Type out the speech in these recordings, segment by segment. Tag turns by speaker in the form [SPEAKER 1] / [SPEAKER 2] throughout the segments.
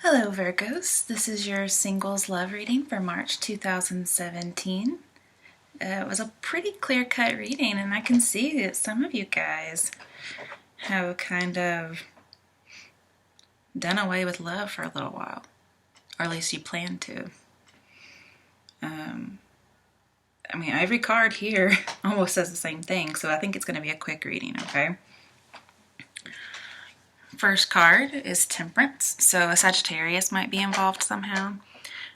[SPEAKER 1] Hello Virgos, this is your singles love reading for March 2017. It was a pretty clear-cut reading, and I can see that some of you guys have kind of done away with love for a little while, or at least you plan to. Every card here almost says the same thing, so I think it's going to be a quick reading, okay? First card is Temperance, so a Sagittarius might be involved somehow.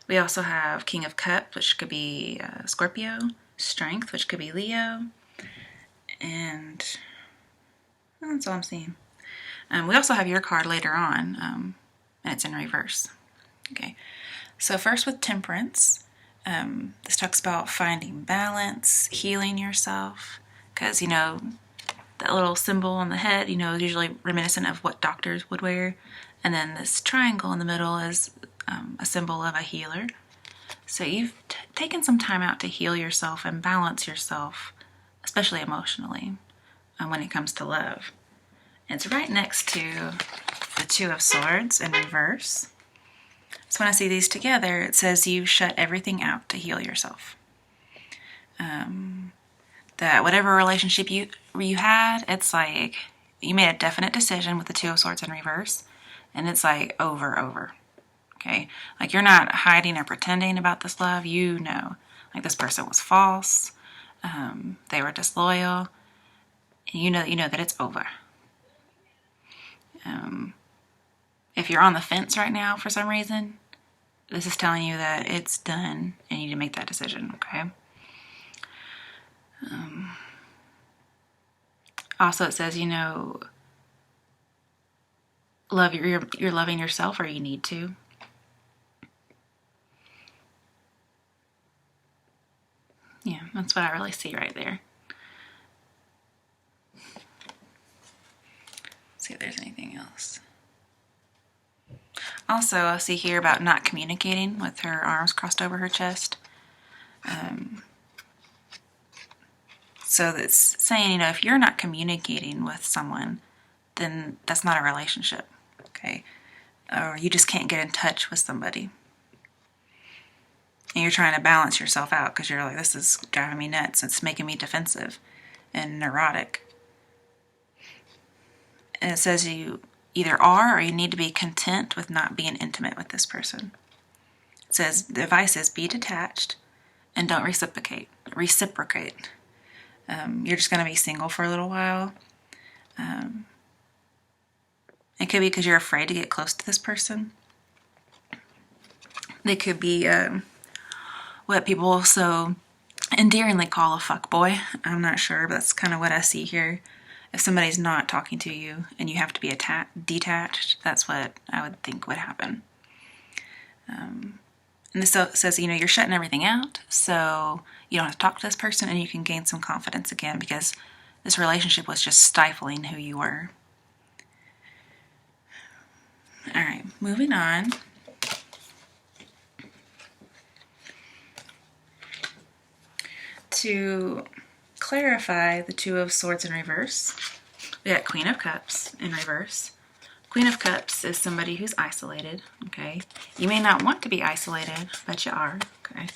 [SPEAKER 1] We also have King of Cups, which could be Scorpio, Strength, which could be Leo, and that's all I'm seeing. We also have your card later on, and it's in reverse. Okay, so first with Temperance, this talks about finding balance, healing yourself, because, that little symbol on the head, is usually reminiscent of what doctors would wear. And then this triangle in the middle is a symbol of a healer. So you've taken some time out to heal yourself and balance yourself, especially emotionally, when it comes to love. And it's right next to the Two of Swords in reverse. So when I see these together, it says you shut everything out to heal yourself. That whatever relationship you had, it's like you made a definite decision with the Two of Swords in reverse, and it's like over. Okay, like you're not hiding or pretending about this love. Like this person was false, they were disloyal, and you know that it's over. If you're on the fence right now for some reason, this is telling you that it's done and you need to make that decision. Okay. Also, it says, love you're loving yourself, or you need to. Yeah, that's what I really see right there. Let's see if there's anything else. Also, I see here about not communicating with her arms crossed over her chest. So it's saying, if you're not communicating with someone, then that's not a relationship, okay? Or you just can't get in touch with somebody. And you're trying to balance yourself out because you're like, this is driving me nuts. It's making me defensive and neurotic. And it says you either are or you need to be content with not being intimate with this person. It says the advice is be detached and don't reciprocate. You're just going to be single for a little while. It could be because you're afraid to get close to this person. They could be what people so endearingly call a fuckboy. I'm not sure, but that's kind of what I see here. If somebody's not talking to you and you have to be detached, that's what I would think would happen. And this says, you're shutting everything out, so you don't have to talk to this person, and you can gain some confidence again because this relationship was just stifling who you were. All right, moving on. To clarify the Two of Swords in reverse, we got Queen of Cups in reverse. Queen of Cups is somebody who's isolated, okay? You may not want to be isolated, but you are, okay?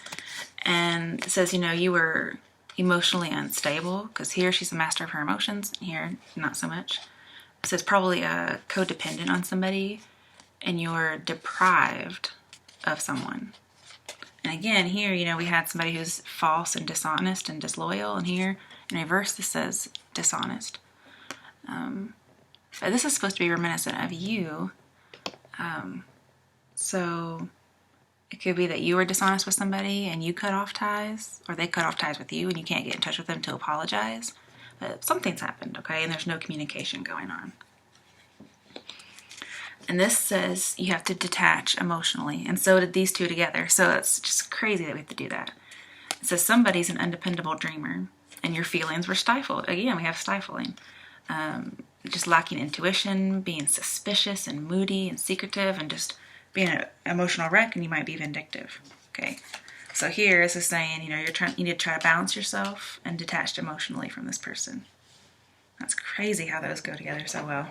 [SPEAKER 1] And it says, you were emotionally unstable, because here she's the master of her emotions, and here not so much. It says probably codependent on somebody, and you're deprived of someone. And again, here, we had somebody who's false and dishonest and disloyal, and here in reverse this says dishonest. But this is supposed to be reminiscent of you. So it could be that you were dishonest with somebody and you cut off ties, or they cut off ties with you and you can't get in touch with them to apologize. But something's happened, okay? And there's no communication going on. And this says you have to detach emotionally, and so did these two together. So it's just crazy that we have to do that. It says somebody's an undependable dreamer, and your feelings were stifled. Again, we have stifling. Just lacking intuition, being suspicious and moody and secretive, and just being an emotional wreck, and you might be vindictive. Okay, so here this is saying, you need to try to balance yourself and detached emotionally from this person. That's crazy how those go together so well.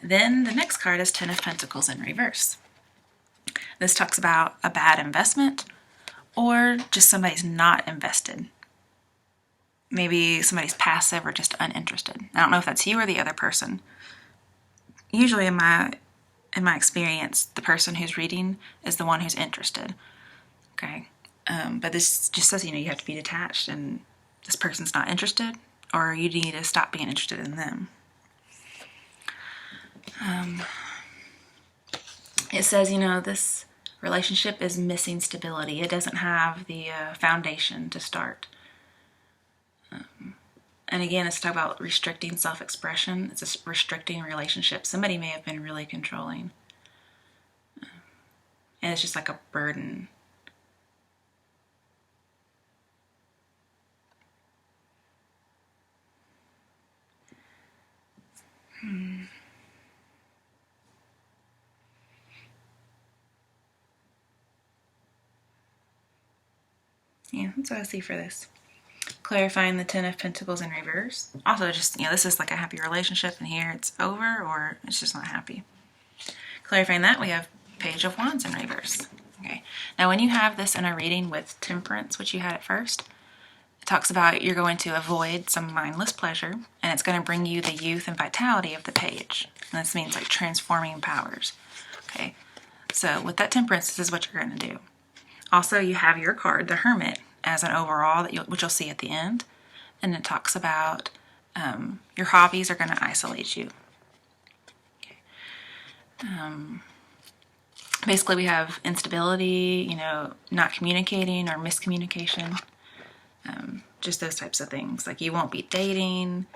[SPEAKER 1] Then the next card is Ten of Pentacles in reverse. This talks about a bad investment or just somebody's not invested. Maybe somebody's passive or just uninterested. I don't know if that's you or the other person. Usually in my experience, the person who's reading is the one who's interested. Okay. But this just says, you have to be detached and this person's not interested, or you need to stop being interested in them. It says, this relationship is missing stability. It doesn't have the foundation to start. And again, it's talking about restricting self-expression. It's a restricting relationship. Somebody may have been really controlling. And it's just like a burden. Yeah, that's what I see for this. Clarifying the Ten of Pentacles in reverse. Also, just, this is like a happy relationship, and here it's over, or it's just not happy. Clarifying that, we have Page of Wands in reverse. Okay. Now, when you have this in a reading with Temperance, which you had at first, it talks about you're going to avoid some mindless pleasure, and it's going to bring you the youth and vitality of the page. And this means like transforming powers. Okay. So with that Temperance, this is what you're going to do. Also, you have your card, the Hermit, as an overall, which you'll see at the end. And it talks about your hobbies are going to isolate you. Okay. Basically, we have instability, not communicating or miscommunication. Just those types of things. Like you won't be dating.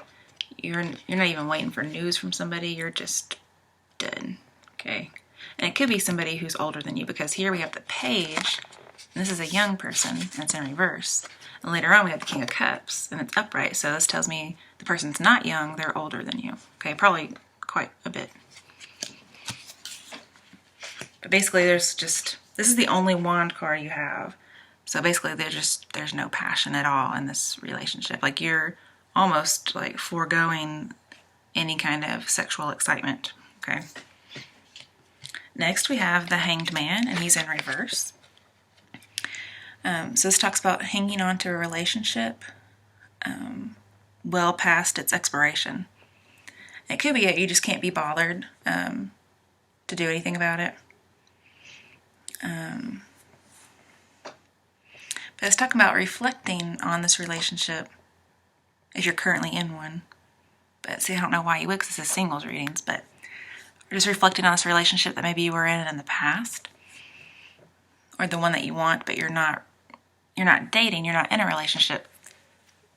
[SPEAKER 1] You're not even waiting for news from somebody. You're just dead. Okay. And it could be somebody who's older than you, because here we have the Page. And this is a young person, and it's in reverse. And later on, we have the King of Cups, and it's upright. So this tells me the person's not young, they're older than you. Okay, probably quite a bit. But basically, this is the only wand card you have. So basically, there's no passion at all in this relationship. Like you're almost like foregoing any kind of sexual excitement. Okay. Next, we have the Hanged Man, and he's in reverse. So this talks about hanging on to a relationship well past its expiration. It could be you just can't be bothered to do anything about it. But it's talking about reflecting on this relationship if you're currently in one. But see, I don't know why you would, because this is singles readings, but we're just reflecting on this relationship that maybe you were in the past, or the one that you want, but you're not dating, you're not in a relationship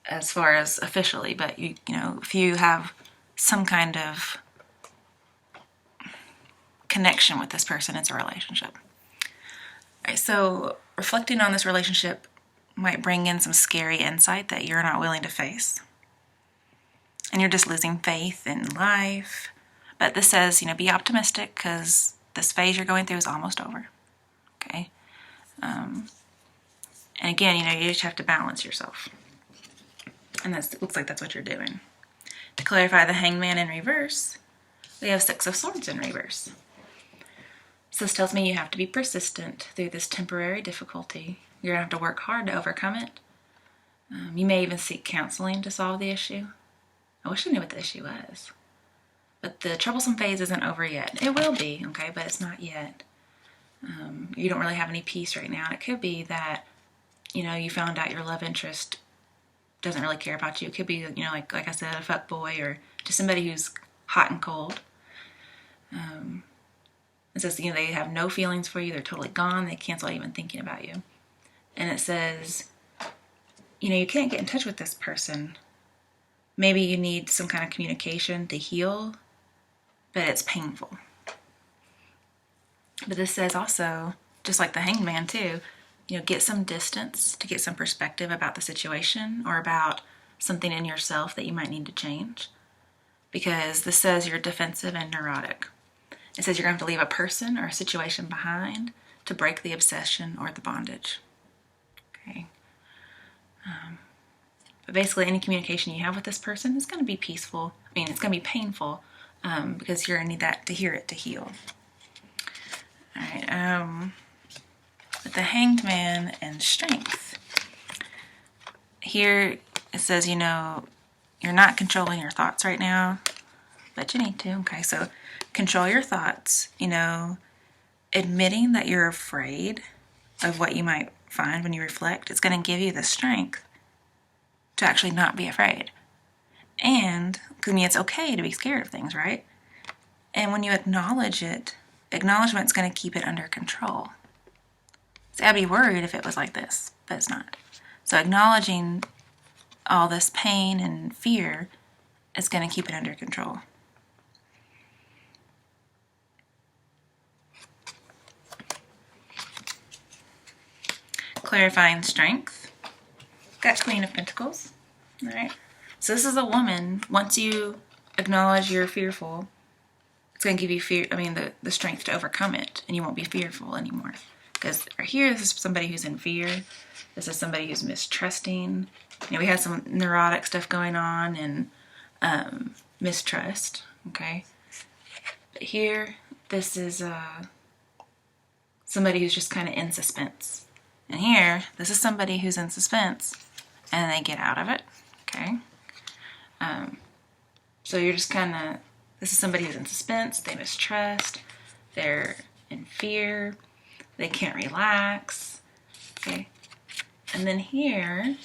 [SPEAKER 1] as far as officially, but if you have some kind of connection with this person, it's a relationship. All right, so reflecting on this relationship might bring in some scary insight that you're not willing to face. And you're just losing faith in life. But this says, be optimistic, because this phase you're going through is almost over. Okay? And again, you just have to balance yourself. And it looks like that's what you're doing. To clarify the Hanged Man in reverse, we have Six of Swords in reverse. So this tells me you have to be persistent through this temporary difficulty. You're going to have to work hard to overcome it. You may even seek counseling to solve the issue. I wish I knew what the issue was. But the troublesome phase isn't over yet. It will be, okay, but it's not yet. You don't really have any peace right now. And it could be that, you found out your love interest doesn't really care about you. It could be, like I said, a fuck boy, or just somebody who's hot and cold. It says, they have no feelings for you. They're totally gone. They cancel even thinking about you. And it says, you can't get in touch with this person. Maybe you need some kind of communication to heal, but it's painful. But this says also, just like the Hanged Man too, get some distance to get some perspective about the situation, or about something in yourself that you might need to change. Because this says you're defensive and neurotic. It says you're going to have to leave a person or a situation behind to break the obsession or the bondage. Okay. But basically, any communication you have with this person is going to be peaceful. It's going to be painful, because you're going to need that to hear it to heal. All right, with the Hanged Man and Strength. Here it says, you know, you're not controlling your thoughts right now, but you need to. Okay, so control your thoughts. You know, admitting that you're afraid of what you might find when you reflect, it's going to give you the strength to actually not be afraid. And, I mean, it's okay to be scared of things, right? And when you acknowledge it, acknowledgement's going to keep it under control. See, I'd be worried if it was like this, but it's not. So acknowledging all this pain and fear is going to keep it under control. Clarifying Strength. Got Queen of Pentacles. All right. So this is a woman. Once you acknowledge you're fearful, it's going to give you the strength to overcome it, and you won't be fearful anymore. Because right here, this is somebody who's in fear. This is somebody who's mistrusting. You know, we had some neurotic stuff going on and mistrust. Okay. But here, this is somebody who's just kind of in suspense. And here, this is somebody who's in suspense, and they get out of it. Okay. So you're just kind of, this is somebody who's in suspense, they mistrust, they're in fear, they can't relax. Okay. And then here,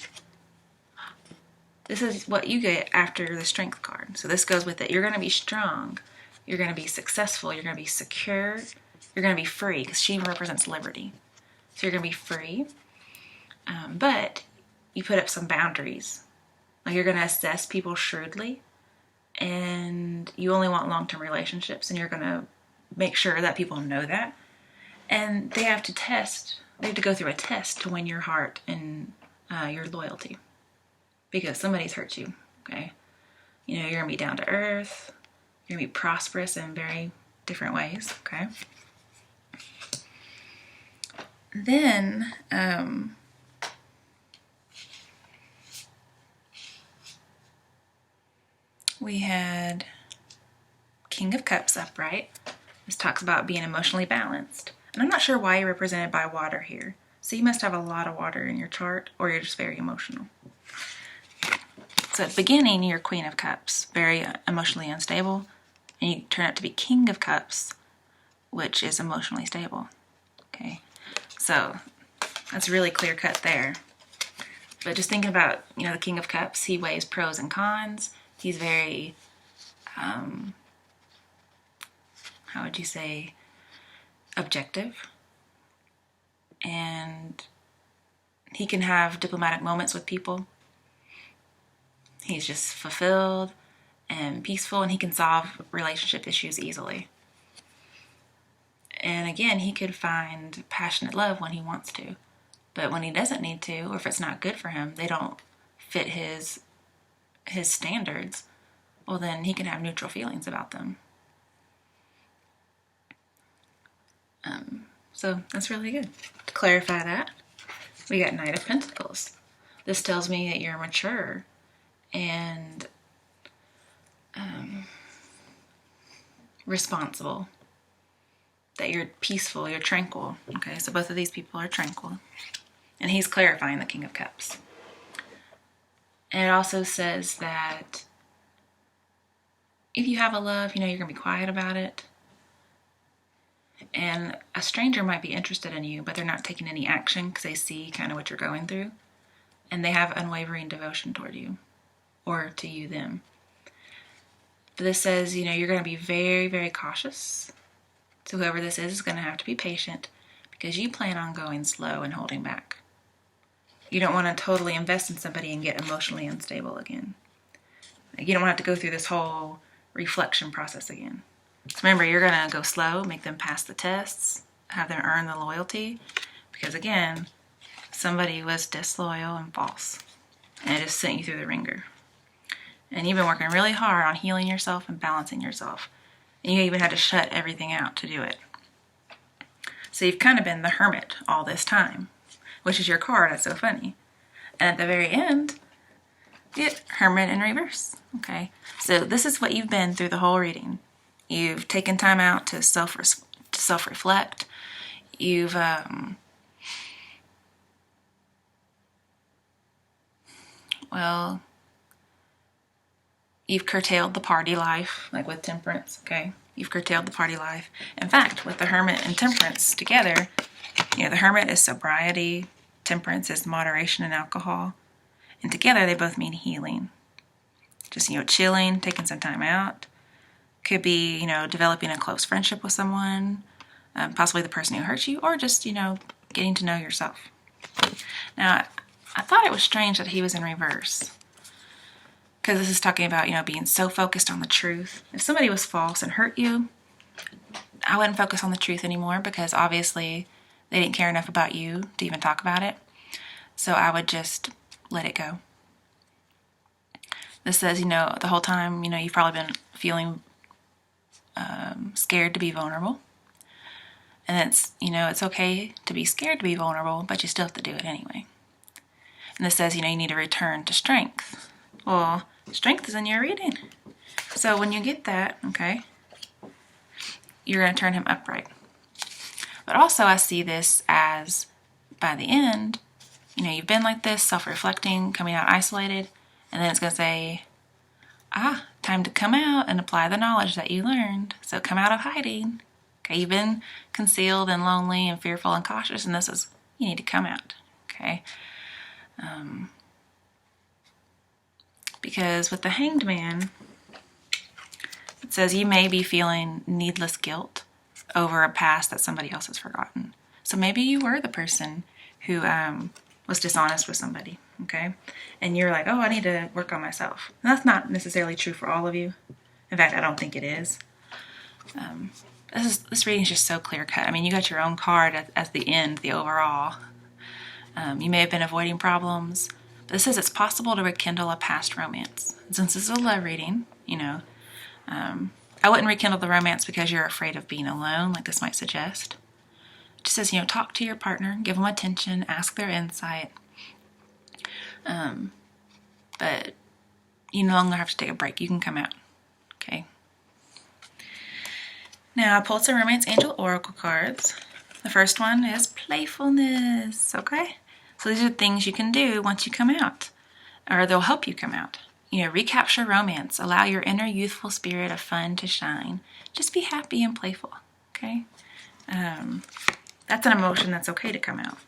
[SPEAKER 1] this is what you get after the Strength card. So this goes with it. You're going to be strong. You're going to be successful. You're going to be secure. You're going to be free, because she represents liberty. So you're going to be free. But you put up some boundaries. Like, you're going to assess people shrewdly. And you only want long-term relationships. And you're going to make sure that people know that. And they have to go through a test to win your heart and your loyalty. Because somebody's hurt you, okay? You know, you're going to be down to earth. You're going to be prosperous in very different ways, okay? Then, we had King of Cups upright. This talks about being emotionally balanced. And I'm not sure why you're represented by water here. So you must have a lot of water in your chart, or you're just very emotional. So at the beginning, you're Queen of Cups, very emotionally unstable. And you turn out to be King of Cups, which is emotionally stable. Okay, so that's really clear cut there. But just thinking about, you know, the King of Cups, he weighs pros and cons. He's very, how would you say, objective. And he can have diplomatic moments with people. He's just fulfilled and peaceful, and he can solve relationship issues easily. And again, he could find passionate love when he wants to. But when he doesn't need to, or if it's not good for him, they don't fit his standards, well, then he can have neutral feelings about them. So that's really good. To clarify that, we got Knight of Pentacles. This tells me that you're mature and responsible, that you're peaceful, you're tranquil. Okay, so both of these people are tranquil. And he's clarifying the King of Cups. And it also says that if you have a love, you know, you're going to be quiet about it. And a stranger might be interested in you, but they're not taking any action because they see kind of what you're going through. And they have unwavering devotion toward you, or to you, them. But this says, you know, you're going to be very, very cautious. So whoever this is going to have to be patient, because you plan on going slow and holding back. You don't want to totally invest in somebody and get emotionally unstable again. You don't want to have to go through this whole reflection process again. So remember, you're going to go slow, make them pass the tests, have them earn the loyalty. Because again, somebody was disloyal and false. And it just sent you through the ringer. And you've been working really hard on healing yourself and balancing yourself. And you even had to shut everything out to do it. So you've kind of been the hermit all this time, which is your card. That's so funny. And at the very end, you get Hermit in reverse. Okay, so this is what you've been through the whole reading. You've taken time out to self-reflect, You've well, you've curtailed the party life, like with Temperance, okay? You've curtailed the party life. In fact, with the Hermit and Temperance together, the Hermit is sobriety, Temperance is moderation and alcohol, and together they both mean healing. Just, chilling, taking some time out. Could be, developing a close friendship with someone, possibly the person who hurt you, or just, getting to know yourself. Now, I thought it was strange that he was in reverse, because this is talking about, being so focused on the truth. If somebody was false and hurt you, I wouldn't focus on the truth anymore, because obviously they didn't care enough about you to even talk about it. So I would just let it go. This says, the whole time, you've probably been feeling scared to be vulnerable. And it's okay to be scared to be vulnerable, but you still have to do it anyway. And this says, you need to return to strength. Well, strength is in your reading. So when you get that, okay, you're going to turn him upright. But also I see this as, by the end, you've been like this, self-reflecting, coming out isolated, and then it's going to say, time to come out and apply the knowledge that you learned. So come out of hiding. Okay, you've been concealed and lonely and fearful and cautious, and this is, you need to come out. Okay. Because with the Hanged Man, it says you may be feeling needless guilt over a past that somebody else has forgotten. So maybe you were the person who was dishonest with somebody, okay? And you're like, I need to work on myself. And that's not necessarily true for all of you. In fact, I don't think it is. This reading is just so clear-cut. I mean, you got your own card as the end, the overall. You may have been avoiding problems. But this says it's possible to rekindle a past romance. And since this is a love reading, I wouldn't rekindle the romance because you're afraid of being alone, like this might suggest. It just says, talk to your partner, give them attention, ask their insight. But you no longer have to take a break. You can come out. Okay. Now, I pulled some Romance Angel Oracle cards. The first one is playfulness, okay? So these are things you can do once you come out, or they'll help you come out. Recapture romance. Allow your inner youthful spirit of fun to shine. Just be happy and playful, okay? That's an emotion that's okay to come out.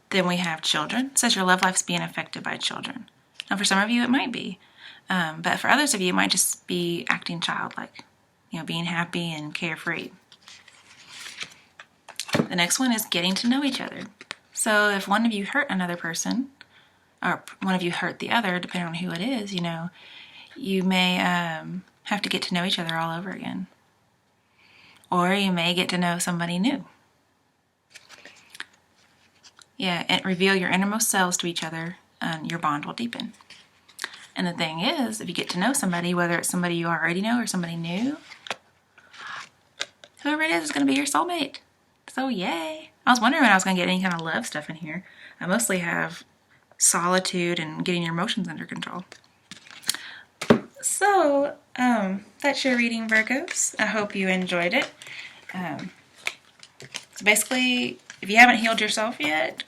[SPEAKER 1] Then we have children. It says your love life's being affected by children. Now, for some of you, it might be. But for others of you, it might just be acting childlike. Being happy and carefree. The next one is getting to know each other. So if one of you hurt another person, or one of you hurt the other, depending on who it is, you may have to get to know each other all over again. Or you may get to know somebody new. Yeah, and reveal your innermost selves to each other, and your bond will deepen. And the thing is, if you get to know somebody, whether it's somebody you already know or somebody new, whoever it is going to be your soulmate. So yay. I was wondering when I was going to get any kind of love stuff in here. I mostly have solitude and getting your emotions under control. So, that's your reading, Virgos. I hope you enjoyed it. So basically, if you haven't healed yourself yet,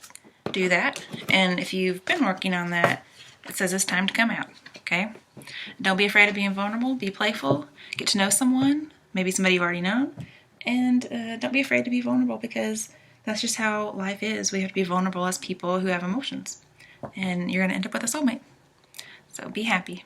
[SPEAKER 1] do that. And if you've been working on that, it says it's time to come out, okay? Don't be afraid of being vulnerable. Be playful. Get to know someone, maybe somebody you've already known. And don't be afraid to be vulnerable, because that's just how life is. We have to be vulnerable as people who have emotions. And you're going to end up with a soulmate. So be happy.